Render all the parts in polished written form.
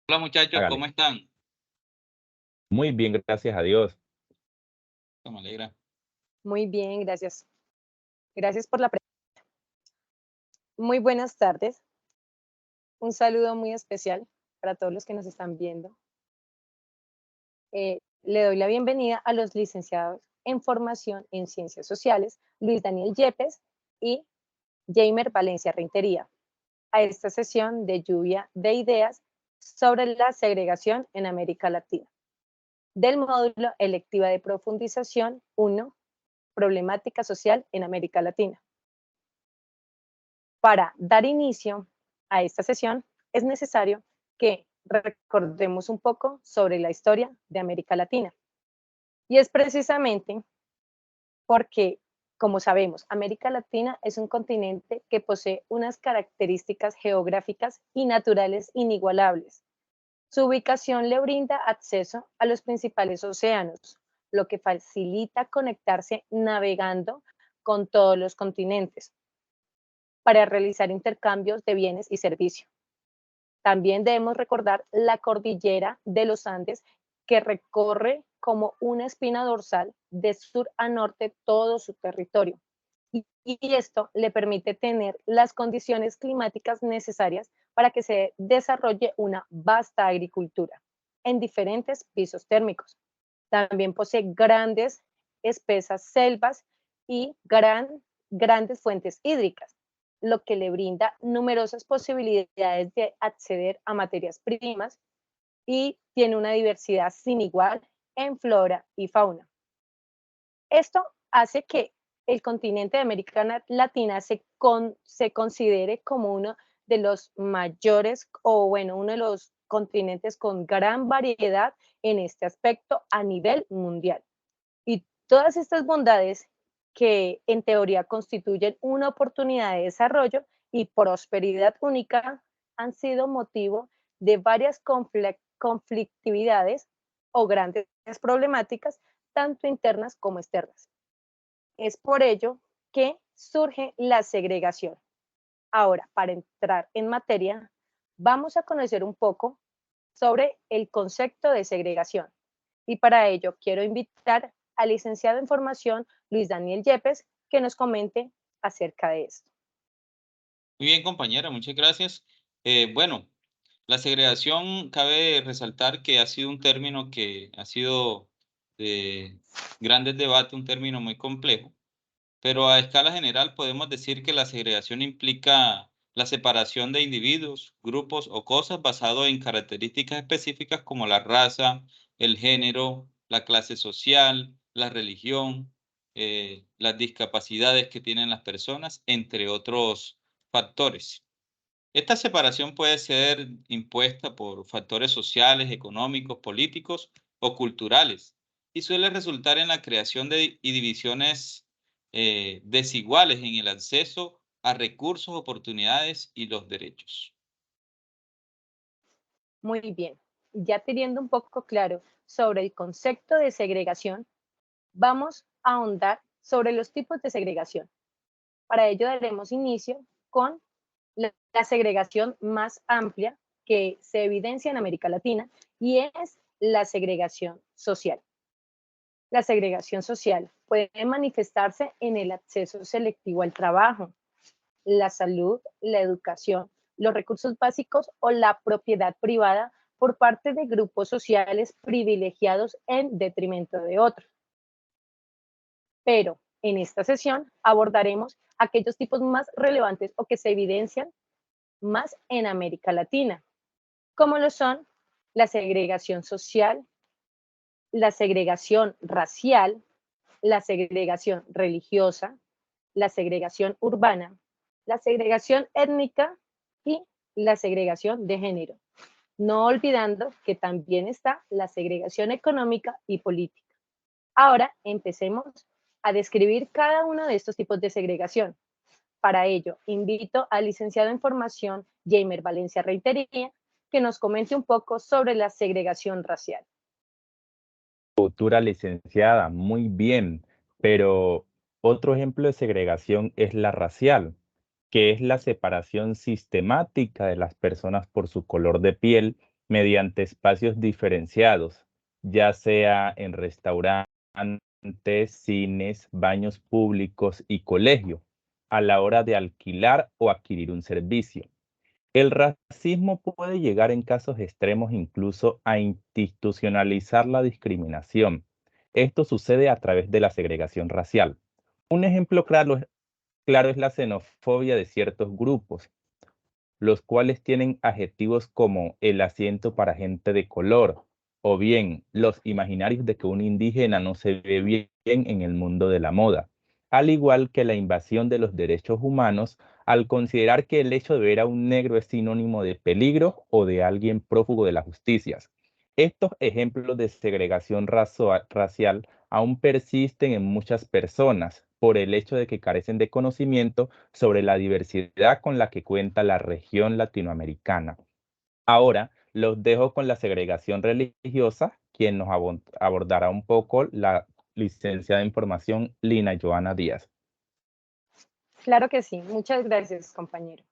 Hola muchachos, Hágale. ¿cómo están? Muy bien, gracias a Dios. Me alegra. Muy bien, gracias. Gracias por la pregunta. Muy buenas tardes. Un saludo muy especial para todos los que nos están viendo. Le doy la bienvenida a los licenciados en formación en ciencias sociales, Luis Daniel Yepes y Jamer Valencia Rentería, a esta sesión de lluvia de ideas sobre la segregación en América Latina, del módulo electiva de profundización 1, problemática social en América Latina. Para dar inicio a esta sesión, es necesario que recordemos un poco sobre la historia de América Latina. Y es precisamente porque, como sabemos, América Latina es un continente que posee unas características geográficas y naturales inigualables. Su ubicación le brinda acceso a los principales océanos, lo que facilita conectarse navegando con todos los continentes para realizar intercambios de bienes y servicios. También debemos recordar la cordillera de los Andes, que recorre como una espina dorsal de sur a norte todo su territorio. Y esto le permite tener las condiciones climáticas necesarias para que se desarrolle una vasta agricultura en diferentes pisos térmicos. También posee grandes, espesas selvas y grandes fuentes hídricas, lo que le brinda numerosas posibilidades de acceder a materias primas y tiene una diversidad sin igual en flora y fauna. Esto hace que el continente de América Latina se considere como uno de los mayores o bueno, uno de los continentes con gran variedad en este aspecto a nivel mundial. Y todas estas bondades que en teoría constituyen una oportunidad de desarrollo y prosperidad única han sido motivo de varias conflictividades o grandes problemáticas, tanto internas como externas. Es por ello que surge la segregación. Ahora, para entrar en materia, vamos a conocer un poco sobre el concepto de segregación. Y para ello quiero invitar al licenciado en formación Luis Daniel Yepes que nos comente acerca de esto. Muy bien, compañera, muchas gracias. Bueno, la segregación cabe resaltar que ha sido un término que ha sido de grandes debates, un término muy complejo, pero a escala general podemos decir que la segregación implica la separación de individuos, grupos o cosas basado en características específicas como la raza, el género, la clase social, la religión, las discapacidades que tienen las personas, entre otros factores. Esta separación puede ser impuesta por factores sociales, económicos, políticos o culturales y suele resultar en la creación y divisiones desiguales en el acceso a recursos, oportunidades y los derechos. Muy bien, ya teniendo un poco claro sobre el concepto de segregación, vamos a ahondar sobre los tipos de segregación. Para ello daremos inicio con la segregación más amplia que se evidencia en América Latina y es la segregación social. La segregación social puede manifestarse en el acceso selectivo al trabajo, la salud, la educación, los recursos básicos o la propiedad privada por parte de grupos sociales privilegiados en detrimento de otros. Pero en esta sesión abordaremos aquellos tipos más relevantes o que se evidencian más en América Latina, como lo son la segregación social, la segregación racial, la segregación religiosa, la segregación urbana, la segregación étnica y la segregación de género. No olvidando que también está la segregación económica y política. Ahora empecemos a describir cada uno de estos tipos de segregación. Para ello, invito al licenciado en formación Jamer Valencia Reitería que nos comente un poco sobre la segregación racial. Futura licenciada, muy bien, pero otro ejemplo de segregación es la racial, que es la separación sistemática de las personas por su color de piel mediante espacios diferenciados, ya sea en restaurantes, cines, baños públicos y colegio, a la hora de alquilar o adquirir un servicio. El racismo puede llegar en casos extremos incluso a institucionalizar la discriminación. Esto sucede a través de la segregación racial. Un ejemplo claro es la xenofobia de ciertos grupos, los cuales tienen adjetivos como el asiento para gente de color, o bien los imaginarios de que un indígena no se ve bien en el mundo de la moda, al igual que la invasión de los derechos humanos al considerar que el hecho de ver a un negro es sinónimo de peligro o de alguien prófugo de las justicias. Estos ejemplos de segregación racial aún persisten en muchas personas por el hecho de que carecen de conocimiento sobre la diversidad con la que cuenta la región latinoamericana. Ahora los dejo con la segregación religiosa, quien nos abordará un poco la licenciada en información Lina Joana Díaz. Claro que sí, muchas gracias, compañero.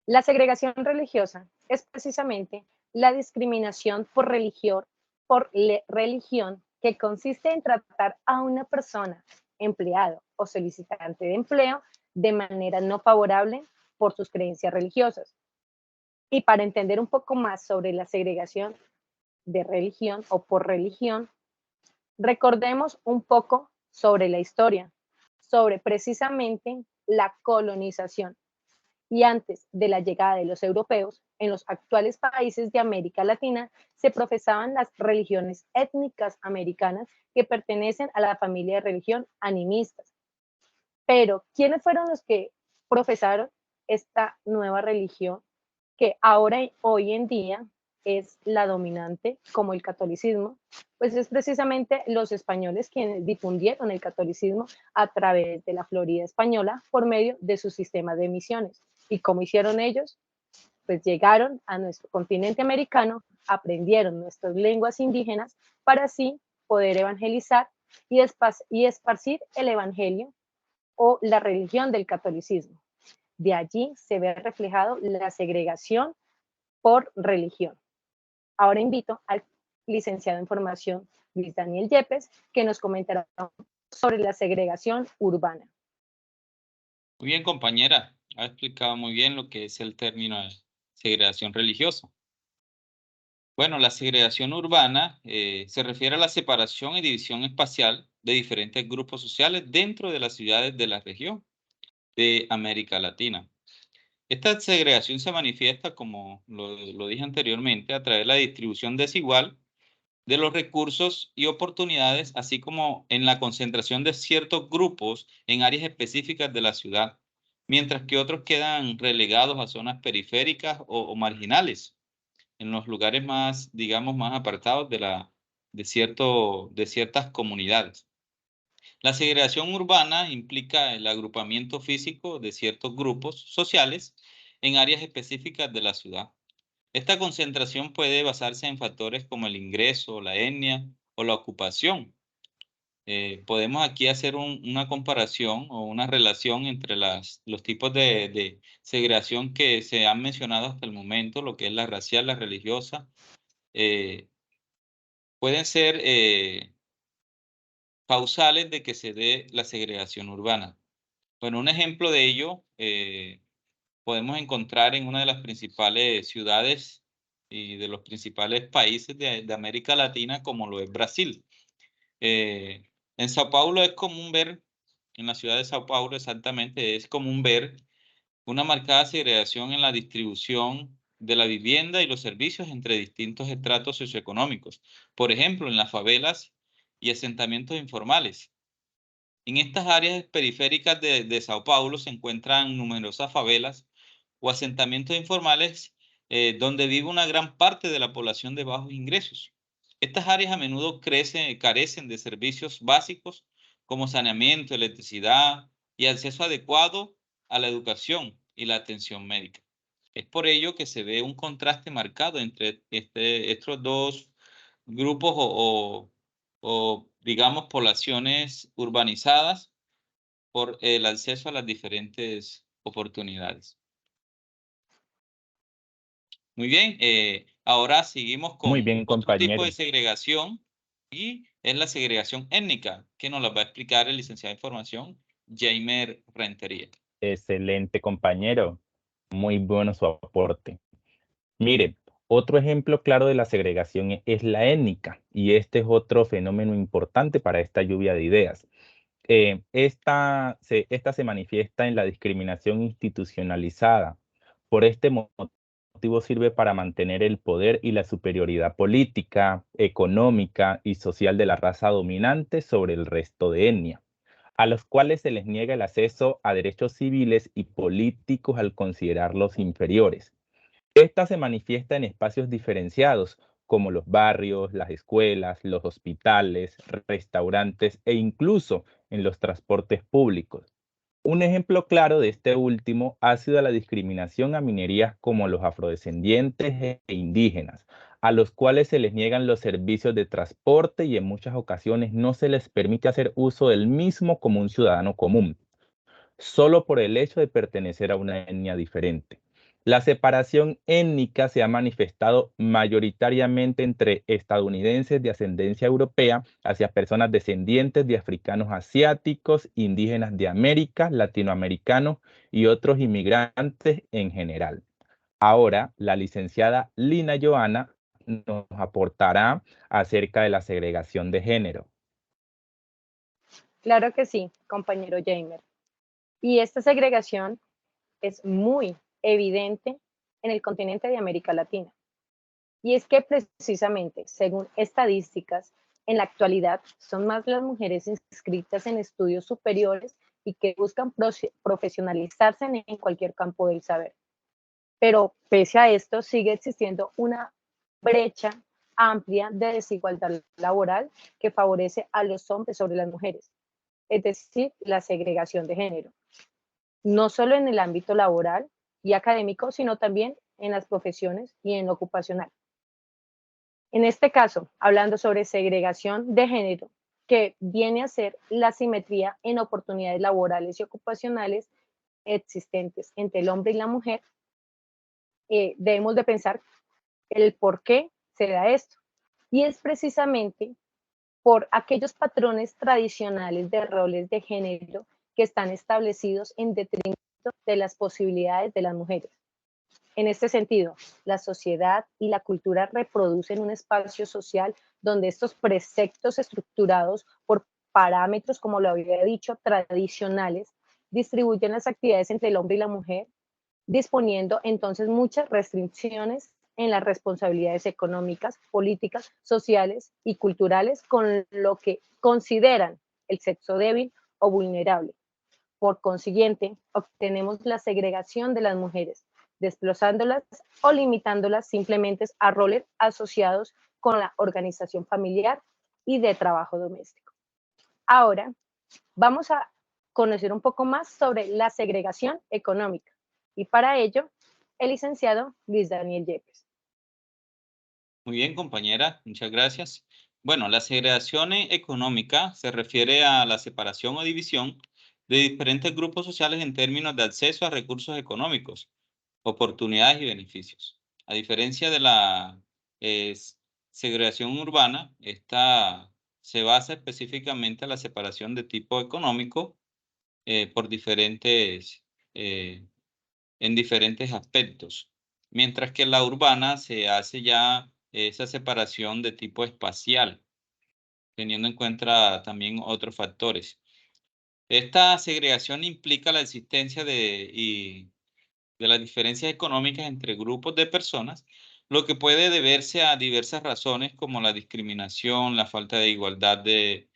La segregación religiosa es precisamente la discriminación por religión que consiste en tratar a una persona, empleado o solicitante de empleo, de manera no favorable por sus creencias religiosas. Y para entender un poco más sobre la segregación de religión o por religión, recordemos un poco sobre la historia, sobre precisamente la colonización. Y antes de la llegada de los europeos, en los actuales países de América Latina se profesaban las religiones étnicas americanas que pertenecen a la familia de religión animistas. Pero, ¿quiénes fueron los que profesaron esta nueva religión que ahora, hoy en día, es la dominante, como el catolicismo? Pues es precisamente los españoles quienes difundieron el catolicismo a través de la Florida española por medio de su sistema de misiones. ¿Y cómo hicieron ellos? Pues llegaron a nuestro continente americano, aprendieron nuestras lenguas indígenas para así poder evangelizar y esparcir el evangelio o la religión del catolicismo. De allí se ve reflejado la segregación por religión. Ahora invito al licenciado en formación Luis Daniel Yepes, que nos comentará sobre la segregación urbana. Muy bien, compañera. Ha explicado muy bien lo que es el término de segregación religiosa. Bueno, la segregación urbana se refiere a la separación y división espacial de diferentes grupos sociales dentro de las ciudades de la región de América Latina. Esta segregación se manifiesta, como lo dije anteriormente, a través de la distribución desigual de los recursos y oportunidades, así como en la concentración de ciertos grupos en áreas específicas de la ciudad, mientras que otros quedan relegados a zonas periféricas o marginales, en los lugares más, digamos, más apartados de ciertas comunidades. La segregación urbana implica el agrupamiento físico de ciertos grupos sociales en áreas específicas de la ciudad. Esta concentración puede basarse en factores como el ingreso, la etnia o la ocupación. Podemos aquí hacer una comparación o una relación entre los tipos de segregación que se han mencionado hasta el momento, lo que es la racial, la religiosa. Pueden ser causales de que se dé la segregación urbana. Bueno, un ejemplo de ello podemos encontrar en una de las principales ciudades y de los principales países de América Latina, como lo es Brasil. En Sao Paulo es común ver, en la ciudad de Sao Paulo exactamente, es común ver una marcada segregación en la distribución de la vivienda y los servicios entre distintos estratos socioeconómicos. Por ejemplo, en las favelas y asentamientos informales. En estas áreas periféricas de Sao Paulo se encuentran numerosas favelas o asentamientos informales donde vive una gran parte de la población de bajos ingresos. Estas áreas a menudo carecen de servicios básicos como saneamiento, electricidad y acceso adecuado a la educación y la atención médica. Es por ello que se ve un contraste marcado entre estos dos grupos o digamos, poblaciones urbanizadas por el acceso a las diferentes oportunidades. Muy bien, Ahora seguimos con Muy bien, otro tipo compañero. de segregación y es la segregación étnica, que nos la va a explicar el licenciado en Información, Jaime Rentería. Excelente, compañero. Muy bueno su aporte. Mire, otro ejemplo claro de la segregación es la étnica, y este es otro fenómeno importante para esta lluvia de ideas. Esta se manifiesta en la discriminación institucionalizada. Por este motivo sirve para mantener el poder y la superioridad política, económica y social de la raza dominante sobre el resto de etnia, a los cuales se les niega el acceso a derechos civiles y políticos al considerarlos inferiores. Esta se manifiesta en espacios diferenciados, como los barrios, las escuelas, los hospitales, restaurantes e incluso en los transportes públicos. Un ejemplo claro de este último ha sido la discriminación a minorías como los afrodescendientes e indígenas, a los cuales se les niegan los servicios de transporte y en muchas ocasiones no se les permite hacer uso del mismo como un ciudadano común, solo por el hecho de pertenecer a una etnia diferente. La separación étnica se ha manifestado mayoritariamente entre estadounidenses de ascendencia europea hacia personas descendientes de africanos asiáticos, indígenas de América, latinoamericanos y otros inmigrantes en general. Ahora, la licenciada Lina Joana nos aportará acerca de la segregación de género. Claro que sí, compañero Jamer. Y esta segregación es muy evidente en el continente de América Latina. Y es que precisamente, según estadísticas, en la actualidad son más las mujeres inscritas en estudios superiores y que buscan profesionalizarse en cualquier campo del saber. Pero pese a esto, sigue existiendo una brecha amplia de desigualdad laboral que favorece a los hombres sobre las mujeres, es decir, la segregación de género, no solo en el ámbito laboral y académico, sino también en las profesiones y en lo ocupacional. En este caso, hablando sobre segregación de género, que viene a ser la asimetría en oportunidades laborales y ocupacionales existentes entre el hombre y la mujer, debemos de pensar el por qué se da esto. Y es precisamente por aquellos patrones tradicionales de roles de género que están establecidos en detrimento de las posibilidades de las mujeres. En este sentido, la sociedad y la cultura reproducen un espacio social donde estos preceptos estructurados por parámetros, como lo había dicho, tradicionales, distribuyen las actividades entre el hombre y la mujer, disponiendo entonces muchas restricciones en las responsabilidades económicas, políticas, sociales y culturales con lo que consideran el sexo débil o vulnerable. Por consiguiente, obtenemos la segregación de las mujeres, desplazándolas o limitándolas simplemente a roles asociados con la organización familiar y de trabajo doméstico. Ahora, vamos a conocer un poco más sobre la segregación económica. Y para ello, el licenciado Luis Daniel Yepes. Muy bien, compañera, muchas gracias. Bueno, la segregación económica se refiere a la separación o división de diferentes grupos sociales en términos de acceso a recursos económicos, oportunidades y beneficios. A diferencia de la eh, segregación urbana, esta se basa específicamente en la separación de tipo económico por en diferentes aspectos, mientras que la urbana se hace ya esa separación de tipo espacial, teniendo en cuenta también otros factores. Esta segregación implica la existencia de las diferencias económicas entre grupos de personas, lo que puede deberse a diversas razones como la discriminación, la falta de igualdad de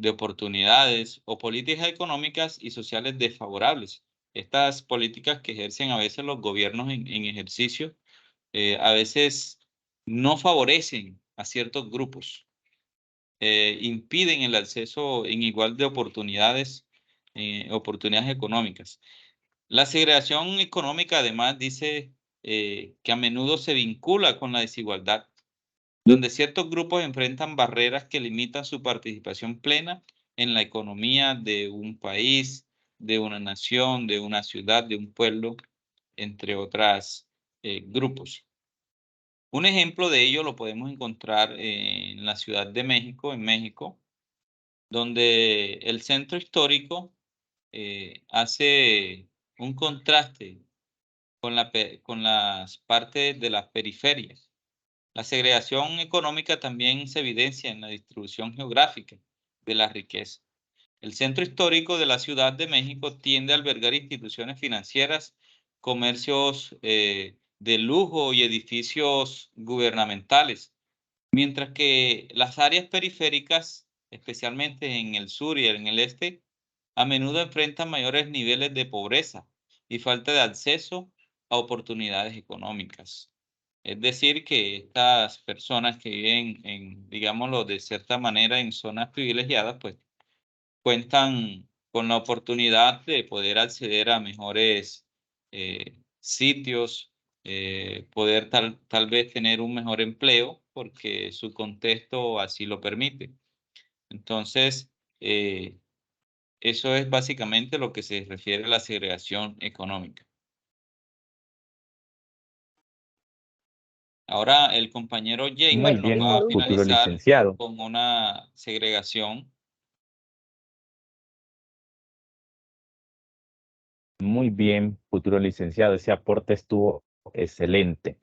oportunidades o políticas económicas y sociales desfavorables. Estas políticas que ejercen a veces los gobiernos en ejercicio, a veces no favorecen a ciertos grupos, impiden el acceso en igual de oportunidades económicas. La segregación económica, además, dice que a menudo se vincula con la desigualdad, donde ciertos grupos enfrentan barreras que limitan su participación plena en la economía de un país, de una nación, de una ciudad, de un pueblo, entre otros grupos. Un ejemplo de ello lo podemos encontrar en la Ciudad de México, en México, donde el centro histórico hace un contraste con las partes de las periferias. La segregación económica también se evidencia en la distribución geográfica de la riqueza. El centro histórico de la Ciudad de México tiende a albergar instituciones financieras, comercios de lujo y edificios gubernamentales, mientras que las áreas periféricas, especialmente en el sur y en el este, a menudo enfrentan mayores niveles de pobreza y falta de acceso a oportunidades económicas. Es decir, que estas personas que viven digámoslo, de cierta manera en zonas privilegiadas, pues cuentan con la oportunidad de poder acceder a mejores sitios, poder tal vez tener un mejor empleo porque su contexto así lo permite. Entonces, eso es básicamente lo que se refiere a la segregación económica. Ahora el compañero Muy Jacob nos bien, va a futuro finalizar licenciado. con una segregación. Muy bien, futuro licenciado. Ese aporte estuvo excelente.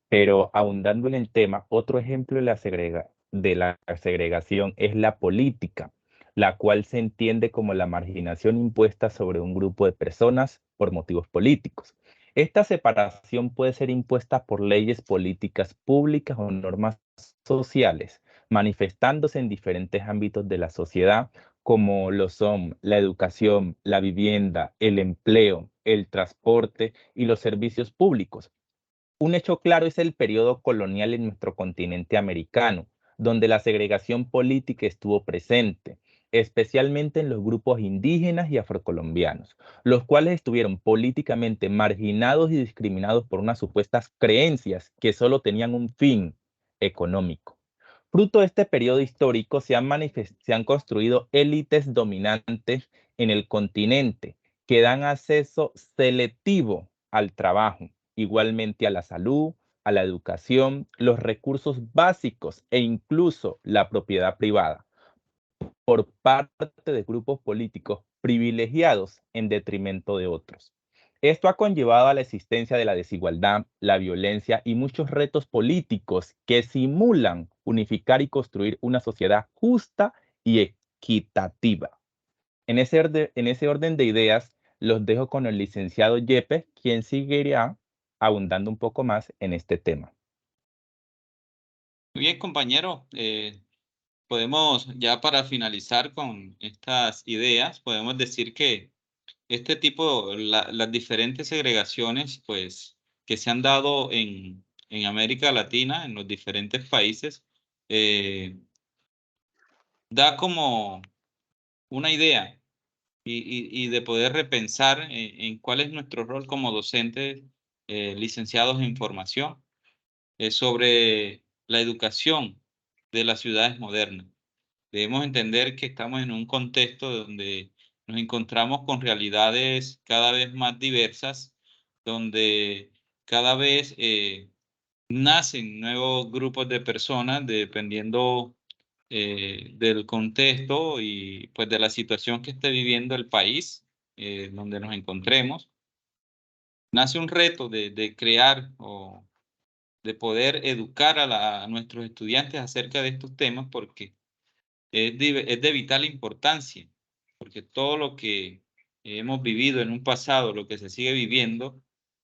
Pero ahondando en el tema, otro ejemplo de la segregación es la política, la cual se entiende como la marginación impuesta sobre un grupo de personas por motivos políticos. Esta separación puede ser impuesta por leyes políticas públicas o normas sociales, manifestándose en diferentes ámbitos de la sociedad, como lo son la educación, la vivienda, el empleo, el transporte y los servicios públicos. Un hecho claro es el periodo colonial en nuestro continente americano, donde la segregación política estuvo presente, especialmente en los grupos indígenas y afrocolombianos, los cuales estuvieron políticamente marginados y discriminados por unas supuestas creencias que solo tenían un fin económico. Fruto de este periodo histórico se han construido élites dominantes en el continente que dan acceso selectivo al trabajo, igualmente a la salud, a la educación, los recursos básicos e incluso la propiedad privada por parte de grupos políticos privilegiados en detrimento de otros. Esto ha conllevado a la existencia de la desigualdad, la violencia y muchos retos políticos que simulan unificar y construir una sociedad justa y equitativa. En ese orden de ideas, los dejo con el licenciado Yepes, quien seguirá abundando un poco más en este tema. Muy bien, compañero. Podemos, ya para finalizar con estas ideas, podemos decir que este tipo, las diferentes segregaciones, pues, que se han dado en América Latina, en los diferentes países, da como una idea y de poder repensar en cuál es nuestro rol como docentes, licenciados en formación, sobre la educación de las ciudades modernas. Debemos entender que estamos en un contexto donde nos encontramos con realidades cada vez más diversas, donde cada vez nacen nuevos grupos de personas dependiendo del contexto y pues de la situación que esté viviendo el país donde nos encontremos. Nace un reto de crear o de poder educar a nuestros estudiantes acerca de estos temas porque es de vital importancia, porque todo lo que hemos vivido en un pasado, lo que se sigue viviendo,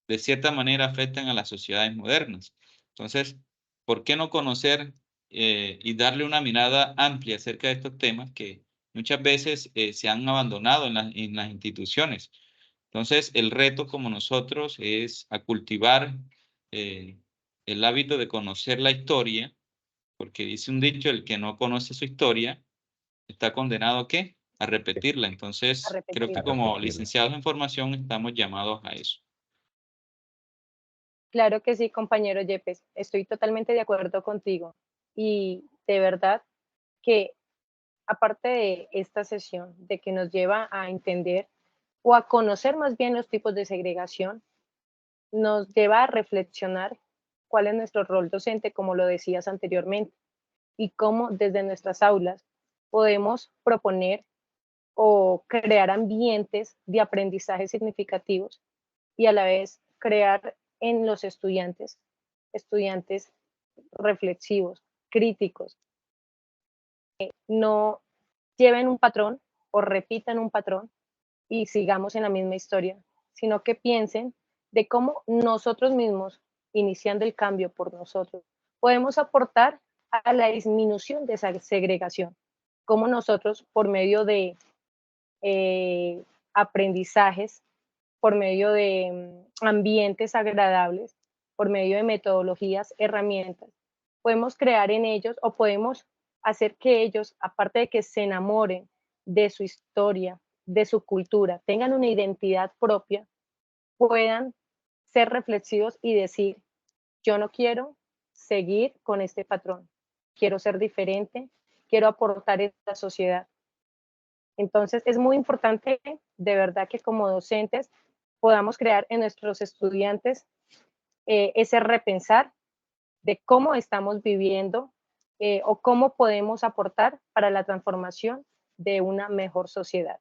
de cierta manera afectan a las sociedades modernas. Entonces, ¿por qué no conocer y darle una mirada amplia acerca de estos temas que muchas veces se han abandonado en las instituciones? Entonces, el reto como nosotros es a cultivar eh, el hábito de conocer la historia, porque dice un dicho, el que no conoce su historia está condenado ¿a qué? A repetirla. A Entonces, creo que A repetirla. como repetirla. licenciados en formación estamos llamados a eso. Claro que sí, compañero Yepes, estoy totalmente de acuerdo contigo. Y de verdad que aparte de esta sesión, de que nos lleva a entender o a conocer más bien los tipos de segregación, nos lleva a reflexionar cuál es nuestro rol docente, como lo decías anteriormente, y cómo desde nuestras aulas podemos proponer o crear ambientes de aprendizaje significativos y a la vez crear en los estudiantes reflexivos, críticos, que no lleven un patrón o repitan un patrón y sigamos en la misma historia, sino que piensen de cómo nosotros mismos, iniciando el cambio por nosotros, podemos aportar a la disminución de esa segregación, cómo nosotros por medio de aprendizajes, por medio de ambientes agradables, por medio de metodologías, herramientas, podemos crear en ellos o podemos hacer que ellos, aparte de que se enamoren de su historia, de su cultura, tengan una identidad propia, puedan ser reflexivos y decir, yo no quiero seguir con este patrón, quiero ser diferente, quiero aportar a la sociedad. Entonces, es muy importante, de verdad, que como docentes podamos crear en nuestros estudiantes ese repensar de cómo estamos viviendo o cómo podemos aportar para la transformación de una mejor sociedad.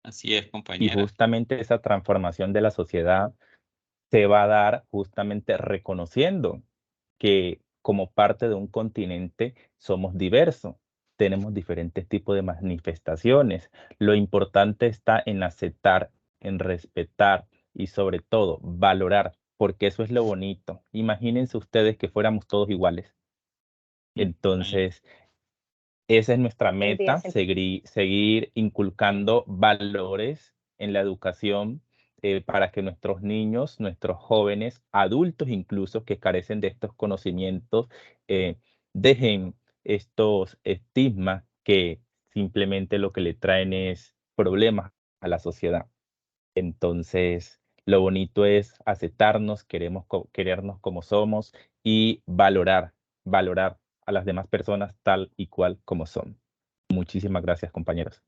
Así es, Y compañera. justamente esa transformación de la sociedad se va a dar justamente reconociendo que como parte de un continente somos diversos, tenemos diferentes tipos de manifestaciones. Lo importante está en aceptar, en respetar y sobre todo valorar, porque eso es lo bonito. Imagínense ustedes que fuéramos todos iguales. Entonces, esa es nuestra Tendría meta, sentido. seguir inculcando valores en la educación para que nuestros niños, nuestros jóvenes, adultos incluso que carecen de estos conocimientos, dejen estos estigmas que simplemente lo que le traen es problemas a la sociedad. Entonces, lo bonito es aceptarnos, querernos como somos y valorar a las demás personas tal y cual como son. Muchísimas gracias, compañeros.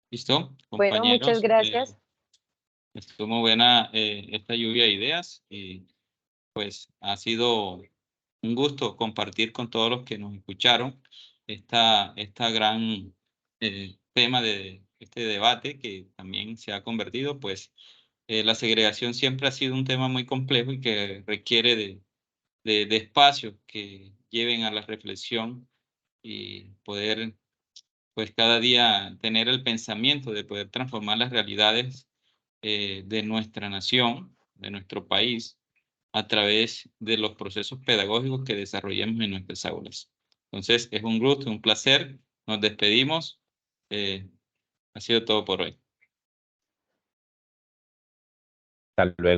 ¿Listo, Bueno, muchas compañeros? gracias. Estuvo muy buena esta lluvia de ideas y pues ha sido un gusto compartir con todos los que nos escucharon esta gran tema de este debate que también se ha convertido, pues la segregación siempre ha sido un tema muy complejo y que requiere de espacios que lleven a la reflexión y poder pues cada día tener el pensamiento de poder transformar las realidades de nuestra nación, de nuestro país, a través de los procesos pedagógicos que desarrollemos en nuestras aulas. Entonces, es un gusto, un placer. Nos despedimos. Ha sido todo por hoy. Hasta luego.